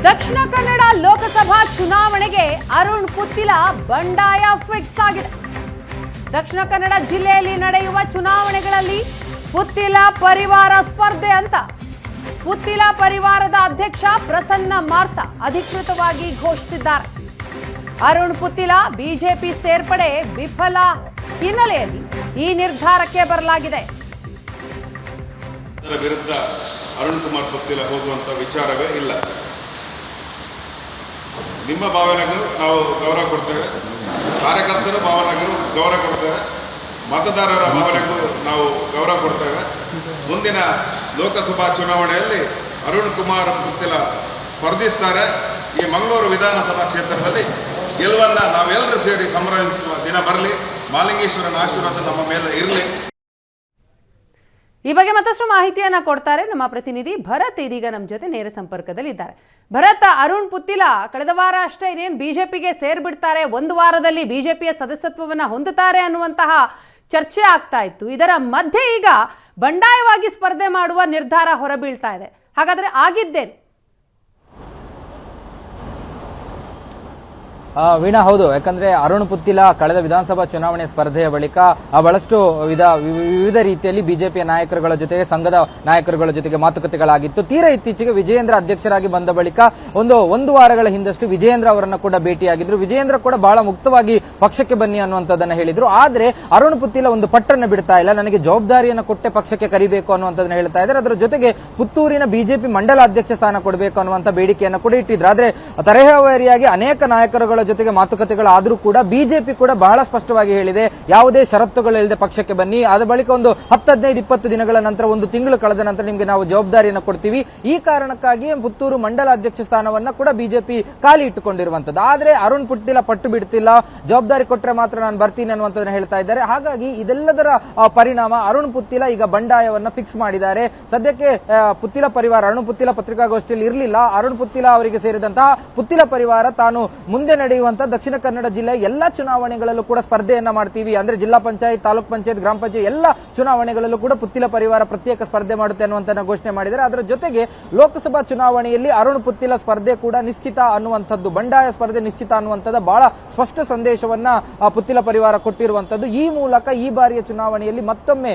ದಕ್ಷಿಣ ಕನ್ನಡ ಲೋಕಸಭಾ ಚುನಾವಣೆಗೆ ಅರುಣ್ ಪುತ್ತಿಲ ಬಂಡಾಯ ಫಿಕ್ಸ್ ಆಗಿದೆ. ದಕ್ಷಿಣ ಕನ್ನಡ ಜಿಲ್ಲೆಯಲ್ಲಿ ನಡೆಯುವ ಚುನಾವಣೆಗಳಲ್ಲಿ ಪುತ್ತಿಲ ಪರಿವಾರ ಸ್ಪರ್ಧೆ ಅಂತ ಪುತ್ತಿಲ ಪರಿವಾರದ ಅಧ್ಯಕ್ಷ ಪ್ರಸನ್ನ ಮಾರ್ತಾ ಅಧಿಕೃತವಾಗಿ ಘೋಷಿಸಿದ್ದಾರೆ. ಅರುಣ್ ಪುತ್ತಿಲ ಬಿಜೆಪಿ ಸೇರ್ಪಡೆ ವಿಫಲ ಹಿನ್ನೆಲೆಯಲ್ಲಿ ಈ ನಿರ್ಧಾರಕ್ಕೆ ಬರಲಾಗಿದೆ. ವಿರುದ್ಧ ಅರುಣ್ ಕುಮಾರ್ ಪುತ್ತಿಲ ಹೋಗುವಂತ ವಿಚಾರವೇ ಇಲ್ಲ. ನಿಮ್ಮ ಭಾವನೆಗೂ ನಾವು ಗೌರವ ಕೊಡ್ತೇವೆ, ಕಾರ್ಯಕರ್ತರ ಭಾವನೆಗೂ ಗೌರವ ಕೊಡ್ತೇವೆ, ಮತದಾರರ ಭಾವನೆಗೂ ನಾವು ಗೌರವ ಕೊಡ್ತೇವೆ. ಮುಂದಿನ ಲೋಕಸಭಾ ಚುನಾವಣೆಯಲ್ಲಿ ಅರುಣ್ ಕುಮಾರ್ ಪುತ್ತಿಲ ಸ್ಪರ್ಧಿಸ್ತಾರೆ. ಈ ಮಂಗಳೂರು ವಿಧಾನಸಭಾ ಕ್ಷೇತ್ರದಲ್ಲಿ ಗೆಲುವನ್ನು ನಾವೆಲ್ಲರೂ ಸೇರಿ ಸಂಭ್ರಮಿಸುವ ದಿನ ಬರಲಿ. ಮಾಲಿಂಗೇಶ್ವರನ ಆಶೀರ್ವಾದ ನಮ್ಮ ಮೇಲೆ ಇರಲಿ. ಈ ಬಗ್ಗೆ ಮತ್ತಷ್ಟು ಮಾಹಿತಿಯನ್ನ ಕೊಡ್ತಾರೆ ನಮ್ಮ ಪ್ರತಿನಿಧಿ ಭರತ್. ಇದೀಗ ನಮ್ಮ ಜೊತೆ ನೇರ ಸಂಪರ್ಕದಲ್ಲಿ ಇದ್ದಾರೆ. ಭರತ್, ಅರುಣ್ ಪುತ್ತಿಲ ಕಳೆದ ವಾರ ಅಷ್ಟೇ ಇನ್ನೇನು ಬಿಜೆಪಿಗೆ ಸೇರ್ಬಿಡ್ತಾರೆ, ಒಂದು ವಾರದಲ್ಲಿ ಬಿಜೆಪಿಯ ಸದಸ್ಯತ್ವವನ್ನ ಹೊಂದುತ್ತಾರೆ ಅನ್ನುವಂತಹ ಚರ್ಚೆ ಆಗ್ತಾ ಇತ್ತು. ಇದರ ಮಧ್ಯೆ ಈಗ ಬಂಡಾಯವಾಗಿ ಸ್ಪರ್ಧೆ ಮಾಡುವ ನಿರ್ಧಾರ ಹೊರಬೀಳ್ತಾ ಇದೆ. ಹಾಗಾದ್ರೆ ಆಗಿದ್ದೇನು? ವೀಣಾ, ಹೌದು. ಯಾಕಂದ್ರೆ ಅರುಣ್ ಪುತ್ತಿಲ ಕಳೆದ ವಿಧಾನಸಭಾ ಚುನಾವಣೆ ಸ್ಪರ್ಧೆಯ ಬಳಿಕ ಬಹಳಷ್ಟು ವಿವಿಧ ರೀತಿಯಲ್ಲಿ ಬಿಜೆಪಿಯ ನಾಯಕರುಗಳ ಜೊತೆಗೆ ಸಂಘದ ನಾಯಕರುಗಳ ಜೊತೆಗೆ ಮಾತುಕತೆಗಳಾಗಿತ್ತು. ತೀರಾ ಇತ್ತೀಚೆಗೆ ವಿಜಯೇಂದ್ರ ಅಧ್ಯಕ್ಷರಾಗಿ ಬಂದ ಬಳಿಕ ಒಂದು ವಾರಗಳ ಹಿಂದಷ್ಟು ವಿಜಯೇಂದ್ರ ಅವರನ್ನ ಕೂಡ ಭೇಟಿಯಾಗಿದ್ರು. ವಿಜಯೇಂದ್ರ ಕೂಡ ಬಹಳ ಮುಕ್ತವಾಗಿ ಪಕ್ಷಕ್ಕೆ ಬನ್ನಿ ಅನ್ನುವಂಥದ್ದನ್ನ ಹೇಳಿದ್ರು. ಆದ್ರೆ ಅರುಣ್ ಪುತ್ತಿಲ ಒಂದು ಪಟ್ಟನ್ನು ಬಿಡ್ತಾ ಇಲ್ಲ, ನನಗೆ ಜವಾಬ್ದಾರಿಯನ್ನು ಕೊಟ್ಟೆ ಪಕ್ಷಕ್ಕೆ ಕರಿಬೇಕು ಅನ್ನುವಂಥದ್ದನ್ನ ಹೇಳ್ತಾ ಇದ್ದಾರೆ. ಅದರ ಜೊತೆಗೆ ಪುತ್ತೂರಿನ ಬಿಜೆಪಿ ಮಂಡಲ ಅಧ್ಯಕ್ಷ ಸ್ಥಾನ ಕೊಡಬೇಕು ಅನ್ನುವಂಥ ಬೇಡಿಕೆಯನ್ನು ಕೂಡ ಇಟ್ಟಿದ್ರು. ಆದ್ರೆ ತರಹೇವಾರಿಯಾಗಿ ಅನೇಕ ನಾಯಕರುಗಳ ಜೊತೆಗೆ ಮಾತುಕತೆಗಳಾದ್ರೂ ಕೂಡ ಬಿಜೆಪಿ ಕೂಡ ಬಹಳ ಸ್ಪಷ್ಟವಾಗಿ ಹೇಳಿದೆ, ಯಾವುದೇ ಷರತ್ತುಗಳಿಲ್ಲದೆ ಪಕ್ಷಕ್ಕೆ ಬನ್ನಿ, ಅದ ಬಳಿಕ ಒಂದು 10-15-20 ದಿನಗಳ ನಂತರ, ಒಂದು ತಿಂಗಳು ಕಳೆದ ನಂತರ ನಿಮಗೆ ನಾವು ಜವಾಬ್ದಾರಿಯನ್ನು ಕೊಡ್ತೀವಿ. ಈ ಕಾರಣಕ್ಕಾಗಿ ಪುತ್ತೂರು ಮಂಡಲ ಅಧ್ಯಕ್ಷ ಸ್ಥಾನವನ್ನ ಕೂಡ ಬಿಜೆಪಿ ಖಾಲಿ ಇಟ್ಟುಕೊಂಡಿರುವಂತದ್ದು. ಆದ್ರೆ ಅರುಣ್ ಪುತ್ತಿಲ ಪಟ್ಟು ಬಿಡ್ತಿಲ್ಲ, ಜವಾಬ್ದಾರಿ ಕೊಟ್ಟರೆ ಮಾತ್ರ ನಾನು ಬರ್ತೀನಿ ಅನ್ನುವಂಥದ್ದನ್ನ ಹೇಳ್ತಾ ಇದ್ದಾರೆ. ಹಾಗಾಗಿ ಇದೆಲ್ಲದರ ಪರಿಣಾಮ ಅರುಣ್ ಪುತ್ತಿಲ ಈಗ ಬಂಡಾಯವನ್ನ ಫಿಕ್ಸ್ ಮಾಡಿದ್ದಾರೆ. ಸದ್ಯಕ್ಕೆ ಪುತ್ತಿಲ ಪರಿವಾರ ಅರುಣ್ ಪುತ್ತಿಲ ಪತ್ರಿಕಾಗೋಷ್ಠಿಯಲ್ಲಿ ಇರಲಿಲ್ಲ. ಅರುಣ್ ಪುತ್ತಿಲ ಅವರಿಗೆ ಸೇರಿದಂತಹ ಪುತ್ತಿಲ ಪರಿವಾರ ತಾನು ಮುಂದೆ ನಡೆಯುವಂತಹ ದಕ್ಷಿಣ ಕನ್ನಡ ಜಿಲ್ಲೆಯ ಎಲ್ಲಾ ಚುನಾವಣೆಗಳಲ್ಲೂ ಕೂಡ ಸ್ಪರ್ಧೆಯನ್ನ ಮಾಡ್ತೀವಿ, ಅಂದ್ರೆ ಜಿಲ್ಲಾ ಪಂಚಾಯತ್, ತಾಲೂಕ್ ಪಂಚಾಯತ್, ಗ್ರಾಮ ಪಂಚಾಯತ್ ಎಲ್ಲ ಚುನಾವಣೆಗಳಲ್ಲೂ ಕೂಡ ಪುತ್ತಿಲ ಪರಿವಾರ ಪ್ರತ್ಯೇಕ ಸ್ಪರ್ಧೆ ಮಾಡುತ್ತೆ ಅನ್ನುವಂತ ಘೋಷಣೆ ಮಾಡಿದ್ದಾರೆ. ಅದರ ಜೊತೆಗೆ ಲೋಕಸಭಾ ಚುನಾವಣೆಯಲ್ಲಿ ಅರುಣ್ ಪುತ್ತಿಲ ಸ್ಪರ್ಧೆ ಕೂಡ ನಿಶ್ಚಿತ ಅನ್ನುವಂಥದ್ದು, ಬಂಡಾಯ ಸ್ಪರ್ಧೆ ನಿಶ್ಚಿತ ಅನ್ನುವಂಥದ್ದು ಬಹಳ ಸ್ಪಷ್ಟ ಸಂದೇಶವನ್ನ ಪುತ್ತಿಲ ಪರಿವಾರ ಕೊಟ್ಟಿರುವಂತದ್ದು. ಈ ಮೂಲಕ ಈ ಬಾರಿಯ ಚುನಾವಣೆಯಲ್ಲಿ ಮತ್ತೊಮ್ಮೆ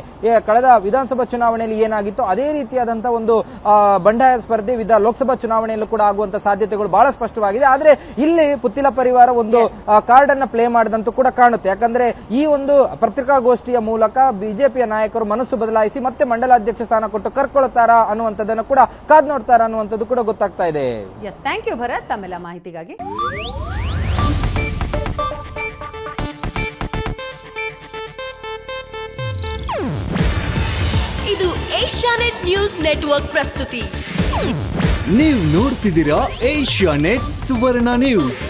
ಕಳೆದ ವಿಧಾನಸಭಾ ಚುನಾವಣೆಯಲ್ಲಿ ಏನಾಗಿತ್ತು ಅದೇ ರೀತಿಯಾದಂತಹ ಒಂದು ಬಂಡಾಯ ಸ್ಪರ್ಧೆ ಲೋಕಸಭಾ ಚುನಾವಣೆಯಲ್ಲೂ ಕೂಡ ಆಗುವಂತ ಸಾಧ್ಯತೆಗಳು ಬಹಳ ಸ್ಪಷ್ಟವಾಗಿದೆ. ಆದ್ರೆ ಇಲ್ಲಿ ಪುತ್ತಿಲ ಪರಿವಾರ ಒಂದು ಕಾರ್ಡ್ ಅನ್ನ ಪ್ಲೇ ಮಾಡಿದಂತೂ ಕೂಡ ಕಾಣುತ್ತೆ. ಯಾಕಂದ್ರೆ ಈ ಒಂದು ಪತ್ರಿಕಾಗೋಷ್ಠಿಯ ಮೂಲಕ ಬಿಜೆಪಿಯ ನಾಯಕರು ಮನಸ್ಸು ಬದಲಾಯಿಸಿ ಮತ್ತೆ ಮಂಡಲಾಧ್ಯಕ್ಷ ಸ್ಥಾನ ಕೊಟ್ಟು ಕರ್ಕೊಳ್ತಾರಾ ಅನ್ನುವಂಥದ್ದನ್ನು ಕೂಡ ಕಾದ್ ನೋಡ್ತಾರಾ ಅನ್ನುವಂಥದ್ದು ಕೂಡ ಗೊತ್ತಾಗ್ತಾ ಇದೆ. ಎಸ್, ಥ್ಯಾಂಕ್ ಯು ಭರತ್ ತಮ್ಮೆಲ್ಲ ಮಾಹಿತಿಗಾಗಿ. ಇದು ಏಷ್ಯಾನೆಟ್ ನ್ಯೂಸ್ ನೆಟ್ವರ್ಕ್ ಪ್ರಸ್ತುತಿ. ನೀವು ನೋಡ್ತಿದ್ದೀರಾ ಏಷ್ಯಾನೆಟ್ ಸುವರ್ಣ ನ್ಯೂಸ್.